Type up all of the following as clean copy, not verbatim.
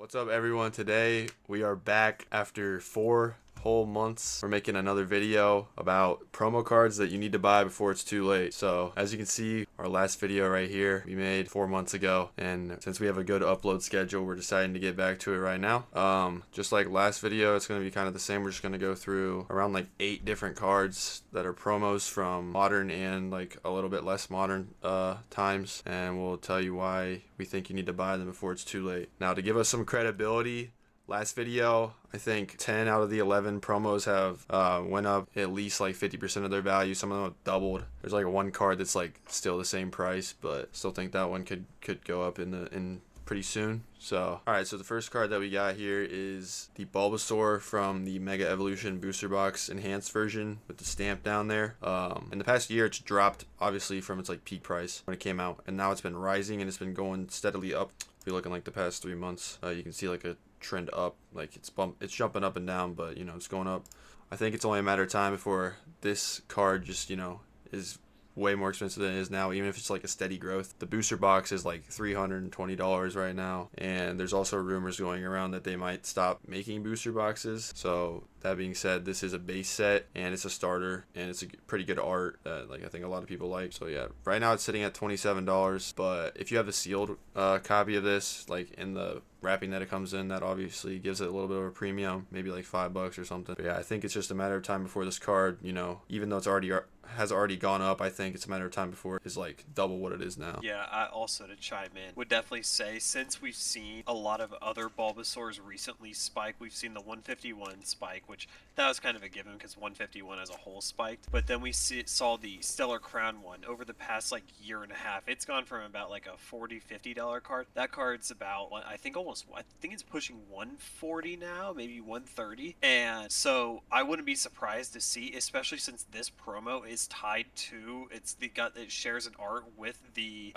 What's up, everyone? Today we are back after 4 whole months. We're making another video about promo cards that you need to buy before it's too late. So as you can see, our last video right here we made 4 months ago, and since we have a good upload schedule, we're deciding to get back to it right now. Just like last video, it's going to be kind of the same. We're just going to go through around like 8 different cards that are promos from modern and like a little bit less modern times, and we'll tell you why we think you need to buy them before it's too late. Now, to give us some credibility, last video, I think 10 out of the 11 promos have went up at least like 50% of their value. Some of them have doubled. There's like one card that's like still the same price, but still think that one could go up in pretty soon. So, alright, so the first card that we got here is the Bulbasaur from the Mega Evolution Booster Box Enhanced version with the stamp down there. In the past year, it's dropped, obviously, from its like peak price when it came out, and now it's been rising and it's been going steadily up. If you look in like the past 3 months, you can see like a trend up, like it's jumping up and down, but you know, it's going up. I think it's only a matter of time before this card just, you know, is way more expensive than it is now, even if it's like a steady growth. The booster box is like $320 right now, and there's also rumors going around that they might stop making booster boxes. So that being said, this is a base set and it's a starter, and it's a pretty good art that like I think a lot of people like. So yeah, right now it's sitting at $27, but if you have a sealed copy of this, like in the wrapping that it comes in, that obviously gives it a little bit of a premium, maybe like $5 or something. But yeah, I think it's just a matter of time before this card, you know, even though it's already gone up, I think it's a matter of time before it's like double what it is now. Yeah, I also, to chime in, would definitely say, since we've seen a lot of other Bulbasaurs recently spike, we've seen the 151 spike, which that was kind of a given because 151 as a whole spiked, but then we saw the Stellar Crown one over the past like year and a half. It's gone from about like a $40-50 card. That card's about, I think it's pushing 140 now, maybe 130, and so I wouldn't be surprised to see, especially since this promo is tied to it shares an art with the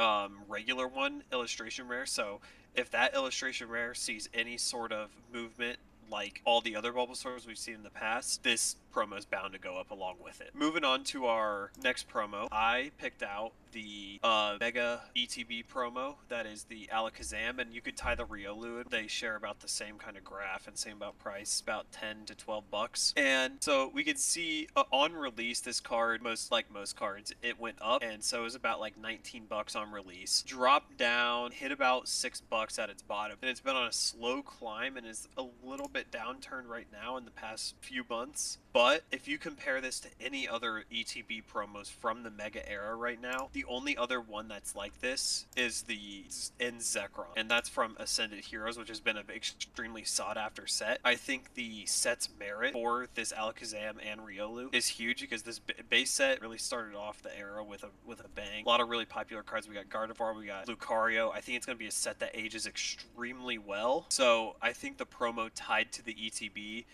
regular one illustration rare. So if that illustration rare sees any sort of movement like all the other Bulbasaurs we've seen in the past, this promo is bound to go up along with it. Moving on to our next promo, I picked out the Mega ETB promo. That is the Alakazam, and you could tie the Riolu. They share about the same kind of graph and same about price, about 10 to 12 bucks. And so we can see on release, this card, most cards, it went up, and so it was about like 19 bucks on release. Dropped down, hit about 6 bucks at its bottom, and it's been on a slow climb and is a little bit downturned right now in the past few months. But if you compare this to any other ETB promos from the Mega era right now, the only other one that's like this is the Zekrom, and that's from Ascended Heroes, which has been an extremely sought after set. I think the set's merit for this Alakazam and Riolu is huge because this base set really started off the era with a bang. A lot of really popular cards. We got Gardevoir, we got Lucario. I think it's going to be a set that ages extremely well. So I think the promo tied to the ETB,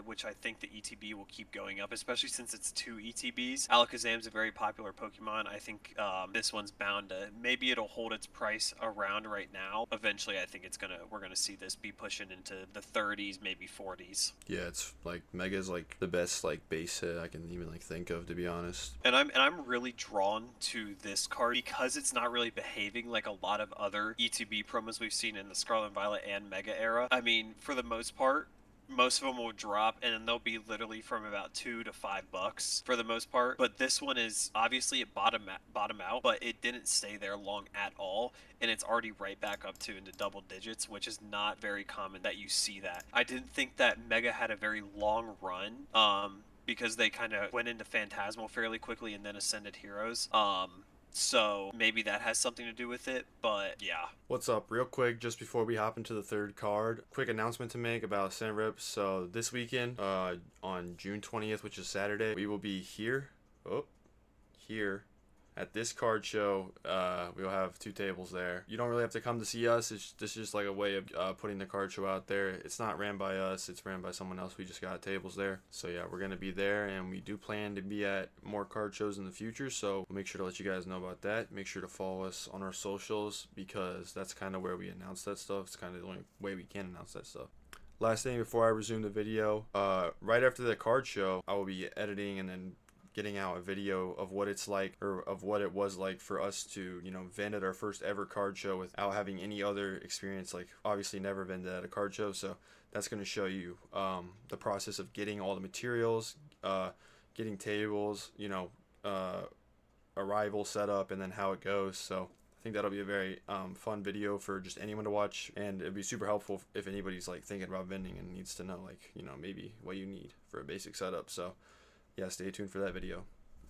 which I think the ETB will keep going up, especially since it's 2 ETBs. Alakazam's a very popular Pokemon. I think this one's bound to, maybe it'll hold its price around right now. Eventually, I think we're gonna see this be pushing into the 30s, maybe 40s. Yeah, it's like Mega's like the best like base set I can even like think of, to be honest. And I'm really drawn to this card because it's not really behaving like a lot of other ETB promos we've seen in the Scarlet and Violet and Mega era. I mean, for the most part, most of them will drop, and then they'll be literally from about $2 to $5 for the most part. But this one is obviously it bottom out, but it didn't stay there long at all, and it's already right back up to into double digits, which is not very common that you see that. I didn't think that Mega had a very long run, because they kind of went into Phantasmal fairly quickly and then Ascended Heroes. So maybe that has something to do with it, but yeah. What's up? Real quick, just before we hop into the third card, quick announcement to make about Cent Rips. So this weekend, on June 20th, which is Saturday, we will be here at this card show. We'll have 2 tables there. You don't really have to come to see us. This is just like a way of putting the card show out there. It's not ran by us, it's ran by someone else. We just got tables there. So yeah, we're gonna be there, and we do plan to be at more card shows in the future, so we'll make sure to let you guys know about that. Make sure to follow us on our socials, because that's kind of where we announce that stuff. It's kind of the only way we can announce that stuff. Last thing before I resume the video, right after the card show, I will be editing and then getting out a video of what it's like, or of what it was like for us to, you know, vend at our first ever card show without having any other experience. Like, obviously never vended at a card show, so that's going to show you the process of getting all the materials, getting tables, you know, arrival setup, and then how it goes. So I think that'll be a very fun video for just anyone to watch, and it'd be super helpful if anybody's like thinking about vending and needs to know, like, you know, maybe what you need for a basic setup. So yeah, stay tuned for that video.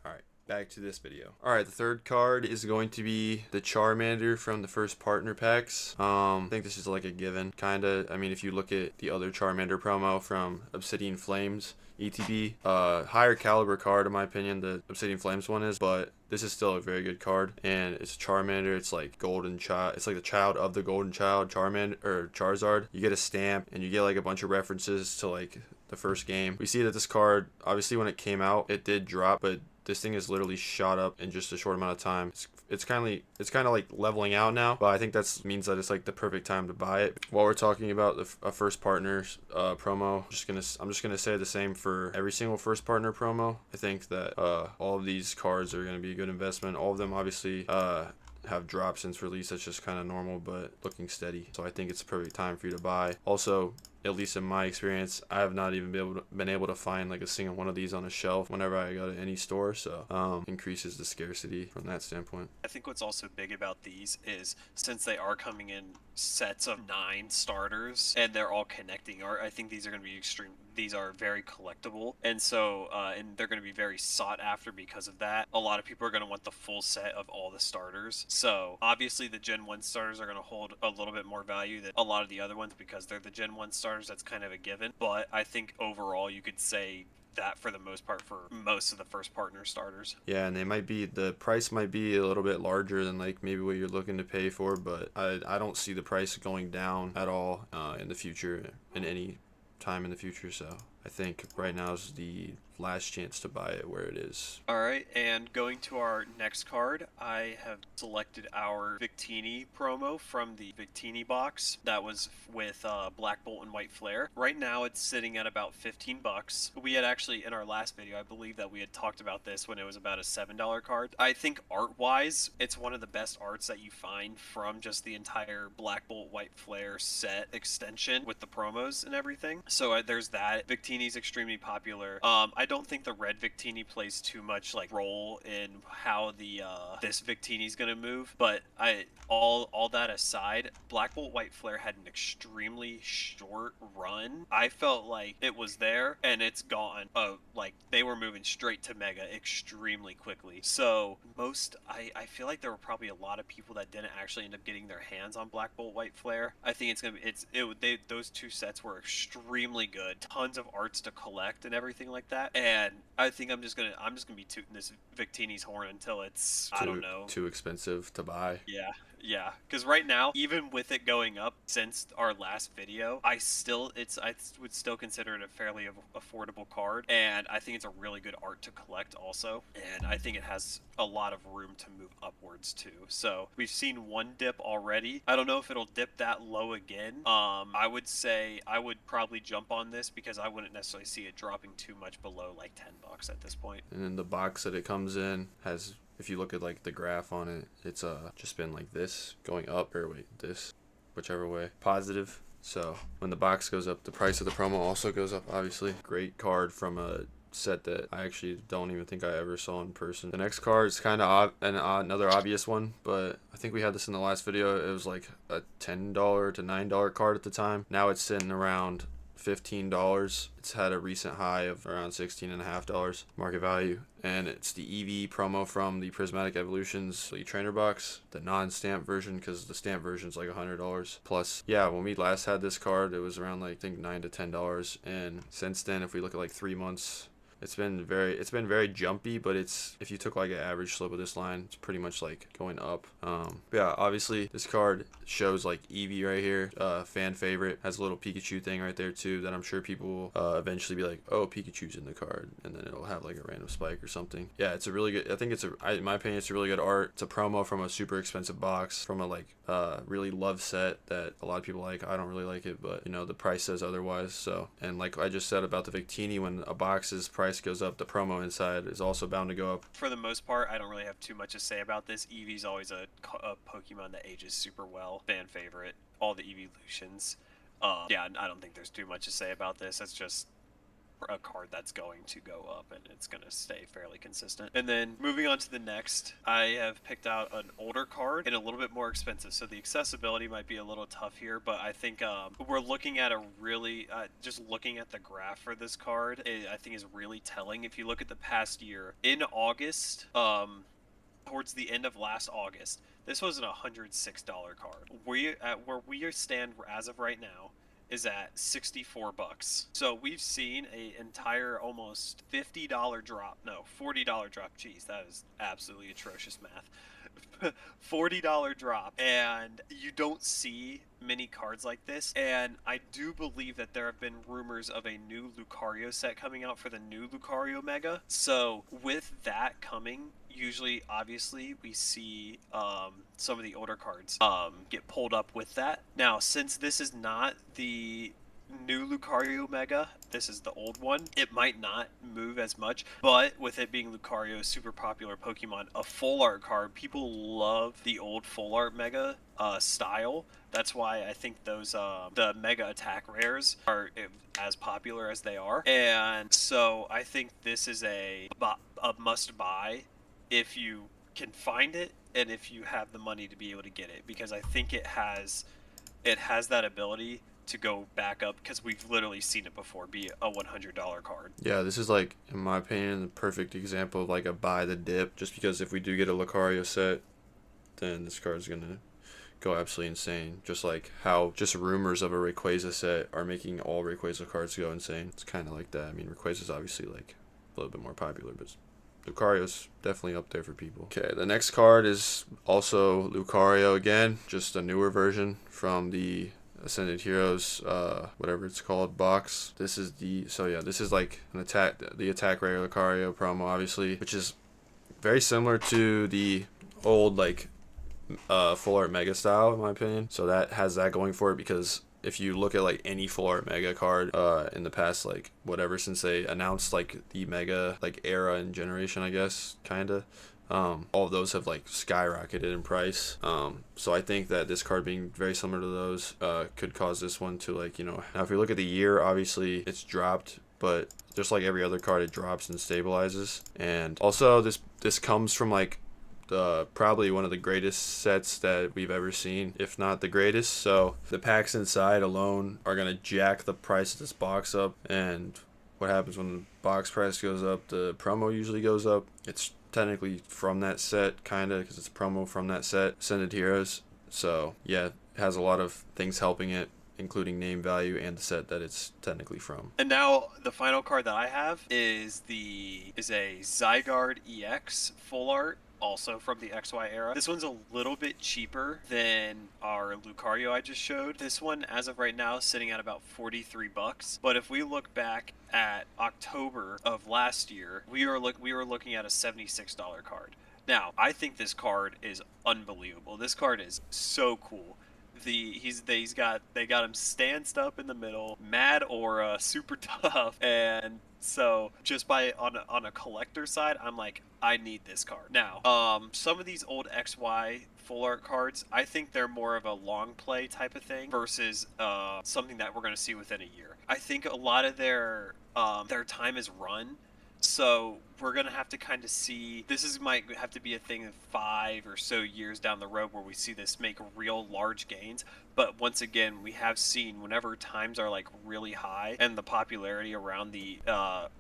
All right, back to this video. All right, the third card is going to be the Charmander from the first partner packs. I think this is like a given, kind of. I mean, if you look at the other Charmander promo from Obsidian Flames ETB, higher caliber card in my opinion, the Obsidian Flames one is, but this is still a very good card, and it's a Charmander. It's like golden child. It's like the child of the golden child, Charmander or Charizard. You get a stamp, and you get like a bunch of references to like the first game. We see that this card, obviously when it came out, it did drop, but this thing has literally shot up in just a short amount of time. It's kind of like leveling out now, but I think that means that it's like the perfect time to buy it. While we're talking about the first partners promo, I'm just gonna say the same for every single first partner promo. I think that all of these cards are gonna be a good investment. All of them obviously have dropped since release. That's just kind of normal, but looking steady. So I think it's a perfect time for you to buy. Also, at least in my experience, I have not even been able to find like a single one of these on a shelf whenever I go to any store, so increases the scarcity from that standpoint. I think what's also big about these is, since they are coming in sets of 9 starters and they're all connecting art, I think these are going to be these are very collectible, and so and they're going to be very sought after because of that. A lot of people are going to want the full set of all the starters, so obviously the Gen 1 starters are going to hold a little bit more value than a lot of the other ones because they're the Gen 1 starters. That's kind of a given, but I think overall you could say that for the most part for most of the first partner starters. Yeah, and the price might be a little bit larger than like maybe what you're looking to pay for, but I don't see the price going down at all in the future, in any time in the future. So I think right now is the last chance to buy it where it is. Alright, and going to our next card, I have selected our Victini promo from the Victini box that was with Black Bolt and White Flare. Right now it's sitting at about 15 bucks. We had actually, in our last video, I believe that we had talked about this when it was about a $7 card. I think art-wise, it's one of the best arts that you find from just the entire Black Bolt White Flare set extension with the promos and everything. So there's that. Victini's extremely popular. I don't think the red Victini plays too much like role in how the this Victini's gonna move, but all that aside, Black Bolt White Flare had an extremely short run. I felt like it was there and it's gone. Like they were moving straight to Mega extremely quickly. So I feel like there were probably a lot of people that didn't actually end up getting their hands on Black Bolt White Flare. I think those two sets were extremely good. Tons of arts to collect and everything like that. And I think I'm just gonna be tooting this Victini's horn until it's too expensive to buy. Yeah, because right now, even with it going up since our last video, I would still consider it a fairly affordable card, and I think it's a really good art to collect also, and I think it has a lot of room to move upwards too. So we've seen one dip already. I don't know if it'll dip that low again. I would say I would probably jump on this because I wouldn't necessarily see it dropping too much below like 10 bucks at this point. And then the box that it comes in has, if you look at like the graph on it, it's just been like this going up, or wait, this, whichever way, positive. So when the box goes up, the price of the promo also goes up, obviously. Great card from a set that I actually don't even think I ever saw in person. The next card is kind of another obvious one, but I think we had this in the last video. It was like a $10 to $9 card at the time. Now it's sitting around $15. It's had a recent high of around $16.50 market value, and it's the Eevee promo from the Prismatic Evolutions Elite Trainer box, the non-stamp version, because the stamp version is like $100 plus. Yeah, when we last had this card, it was around like I think $9 to $10, and since then, if we look at like 3 months, it's been very jumpy, but if you took like an average slope of this line, it's pretty much like going up. But yeah, obviously this card shows like Eevee right here, fan favorite, has a little Pikachu thing right there too, that I'm sure people will eventually be like, oh, Pikachu's in the card, and then it'll have like a random spike or something. Yeah, it's a really good, I think in my opinion, it's a really good art. It's a promo from a super expensive box, from a like really love set that a lot of people like. I don't really like it, but you know, the price says otherwise. So, and like I just said about the Victini, when a box is priced price goes up, the promo inside is also bound to go up. For the most part, I don't really have too much to say about this. Eevee's always a Pokemon that ages super well. Fan favorite. All the evolutions. Yeah, I don't think there's too much to say about this. It's just a card that's going to go up and it's going to stay fairly consistent. And then moving on to the next, I have picked out an older card and a little bit more expensive, so the accessibility might be a little tough here, but I think we're looking at a really just looking at the graph for this card, I think is really telling. If you look at the past year, in August, towards the end of last August, this was an $106 card. Where we stand as of right now is at 64 bucks. So we've seen a entire almost $50 drop. No, $40 drop. Jeez, that is absolutely atrocious math. $40 drop, and you don't see many cards like this. And I do believe that there have been rumors of a new Lucario set coming out for the new Lucario Mega. So with that coming, usually obviously we see some of the older cards get pulled up with that. Now, since this is not the new Lucario Mega, this is the old one, it might not move as much, but with it being Lucario's super popular Pokemon, a full art card, people love the old full art Mega style. That's why I think those the Mega Attack rares are as popular as they are. And so I think this is a must buy if you can find it and if you have the money to be able to get it, because I think it has that ability to go back up, because we've literally seen it before be a $100 card. Yeah, this is like, in my opinion, the perfect example of like a buy the dip, just because if we do get a Lucario set, then this card is gonna go absolutely insane. Just like how just rumors of a Rayquaza set are making all Rayquaza cards go insane. It's kind of like that. I mean, Rayquaza's obviously like a little bit more popular, but Lucario's definitely up there for people. Okay, the next card is also Lucario again, just a newer version from the Ascended Heroes, whatever it's called, box. This is this is like the attack rare Lucario promo, obviously, which is very similar to the old like full art mega style, in my opinion. So that has that going for it, because if you look at like any full art mega card in the past, like whatever, since they announced like the mega like era and generation, I guess, kinda, all of those have like skyrocketed in price. So I think that this card being very similar to those could cause this one to, like, you know, now if you look at the year, obviously it's dropped, but just like every other card, it drops and stabilizes. And also this comes from like probably one of the greatest sets that we've ever seen, if not the greatest. So the packs inside alone are gonna jack the price of this box up, and what happens when the box price goes up, the promo usually goes up. It's technically from that set, kinda, because it's a promo from that set, Ascended Heroes. So yeah, it has a lot of things helping it, including name value and the set that it's technically from. And now the final card that I have is a Zygarde EX full art, also from the XY era. This one's a little bit cheaper than our Lucario I just showed. This one, as of right now, is sitting at about 43 bucks. But if we look back at October of last year, we were looking at a $76 card. Now, I think this card is unbelievable. This card is so cool. They got him stanced up in the middle, mad aura, super tough, and so just on a collector side, I'm like, I need this card. Now, some of these old XY full art cards, I think they're more of a long play type of thing versus something that we're gonna see within a year. I think a lot of their time is run. So we're gonna have to kind of see. Might have to be a thing of 5 or so years down the road where we see this make real large gains. But once again, we have seen whenever times are like really high and the popularity around the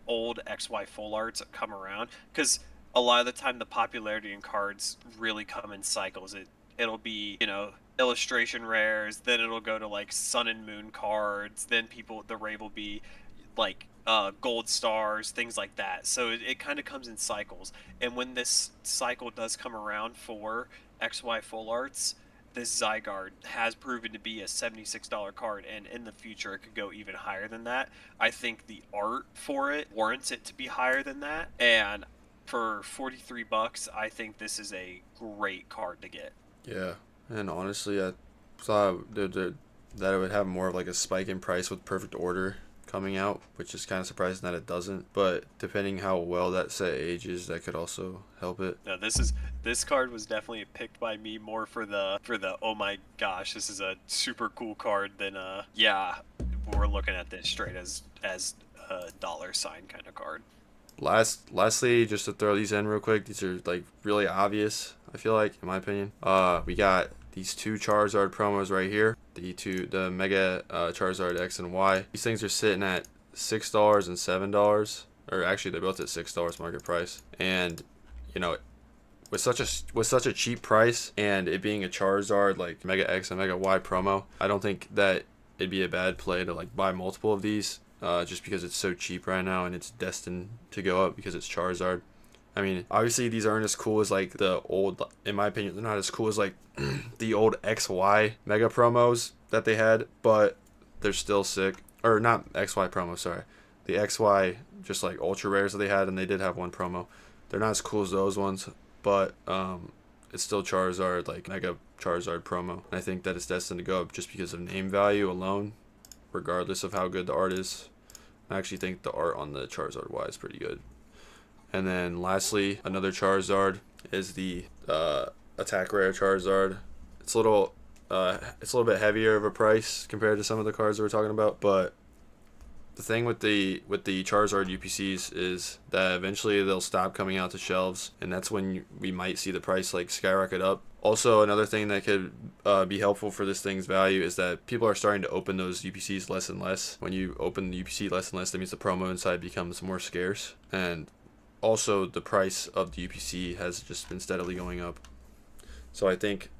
old XY full arts come around, because a lot of the time the popularity in cards really come in cycles. It'll be, you know, illustration rares, then it'll go to like Sun and Moon cards, then the rave will be like gold stars, things like that. So it kind of comes in cycles. And when this cycle does come around for XY full arts, this Zygarde has proven to be a $76 card, and in the future it could go even higher than that. I think the art for it warrants it to be higher than that, and for 43 bucks, I think this is a great card to get. Yeah, and honestly, I thought that it would have more of like a spike in price with perfect order coming out, which is kind of surprising that it doesn't. But depending how well that set ages, that could also help it. No, this card was definitely picked by me more for the oh my gosh, this is a super cool card than yeah, we're looking at this straight as a dollar sign kind of card. Lastly, just to throw these in real quick, these are like really obvious, I feel like, in my opinion. We got these two Charizard promos right here. The Mega Charizard X and Y. These things are sitting at $6 and $7. Or actually, they're both at $6 market price. And, you know, with such a cheap price and it being a Charizard like Mega X and Mega Y promo, I don't think that it'd be a bad play to like buy multiple of these. Just because it's so cheap right now and it's destined to go up because it's Charizard. I mean, obviously these aren't as cool as like the old, in my opinion, they're not as cool as like the old XY Mega promos that they had, but they're still sick. Or not XY promo, sorry. The XY just like ultra rares that they had, and they did have one promo. They're not as cool as those ones, but it's still Charizard, like Mega Charizard promo. And I think that it's destined to go up just because of name value alone, regardless of how good the art is. I actually think the art on the Charizard Y is pretty good. And then lastly, another Charizard is the attack rare Charizard. It's a little bit heavier of a price compared to some of the cards that we're talking about, but the thing with the Charizard UPCs is that eventually they'll stop coming out to shelves, and that's when we might see the price like skyrocket up. Also, another thing that could be helpful for this thing's value is that people are starting to open those UPCs less and less. When you open the UPC less and less, that means the promo inside becomes more scarce. And also, the price of the UPC has just been steadily going up. So I think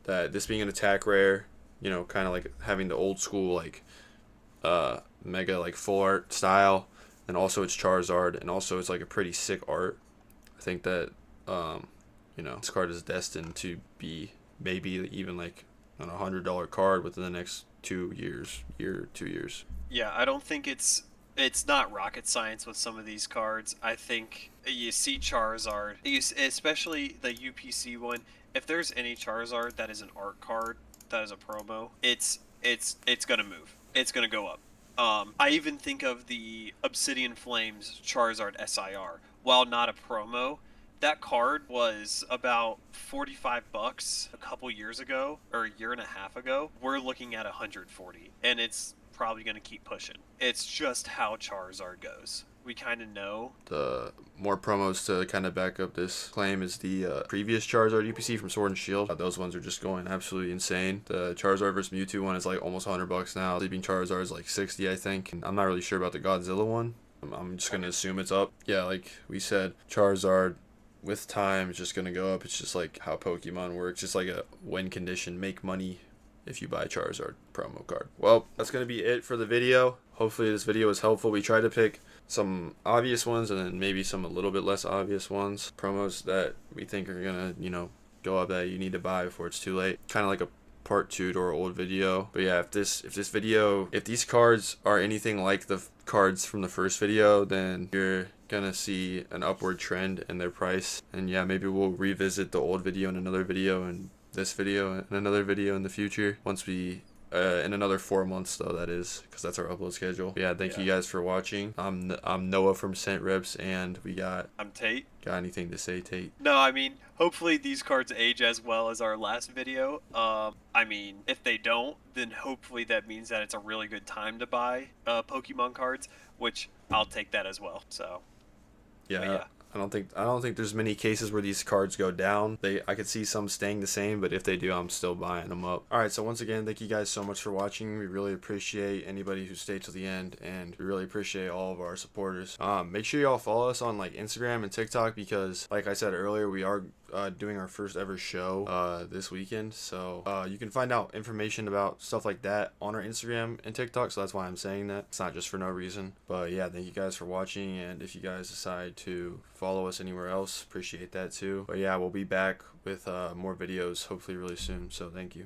that this being an attack rare, you know, kind of like having the old school like Mega like full art style, and also it's Charizard, and also it's like a pretty sick art. I think that you know, this card is destined to be maybe even like a $100 card within the next 2 years. Yeah, I don't think it's not rocket science with some of these cards. I think you see Charizard, especially the UPC one. If there's any Charizard that is an art card, that is a promo, it's gonna move. It's gonna go up. I even think of the Obsidian Flames Charizard SIR. While not a promo, that card was about $45 a couple years ago, or a year and a half ago. We're looking at 140, and it's probably going to keep pushing. It's just how Charizard goes. We kind of know. The more promos to kind of back up this claim is the previous Charizard UPC from Sword and Shield. Those ones are just going absolutely insane. The Charizard vs Mewtwo one is like almost $100 now. Sleeping Charizard is like 60, I think. And I'm not really sure about the Godzilla one. I'm just gonna assume it's up. Yeah, like we said, Charizard with time is just gonna go up. It's just like how Pokemon works. Just like a win condition, make money if you buy Charizard promo card. Well, that's gonna be it for the video. Hopefully this video was helpful. We tried to pick some obvious ones and then maybe some a little bit less obvious ones. Promos that we think are gonna, you know, go up that you need to buy before it's too late. Kind of like a part 2 to our old video. But yeah, if these cards are anything like the cards from the first video, then you're gonna see an upward trend in their price. And yeah, maybe we'll revisit the old video in another video, and this video and another video in the future, once we in another 4 months though, that is, because that's our upload schedule. But yeah, thank you guys for watching. I'm Noah from Scent Rips, and I'm Tate. Got anything to say, Tate? No, I mean, hopefully these cards age as well as our last video. I mean, if they don't, then hopefully that means that it's a really good time to buy Pokemon cards, which I'll take that as well. So yeah. I don't think there's many cases where these cards go down. I could see some staying the same, but if they do, I'm still buying them up. Alright, so once again, thank you guys so much for watching. We really appreciate anybody who stayed till the end, and we really appreciate all of our supporters. Make sure y'all follow us on like Instagram and TikTok, because like I said earlier, we are doing our first ever show this weekend. So you can find out information about stuff like that on our Instagram and TikTok, so that's why I'm saying that. It's not just for no reason. But yeah, thank you guys for watching, and if you guys decide to follow us anywhere else, appreciate that too. But yeah, we'll be back with more videos hopefully really soon, so thank you.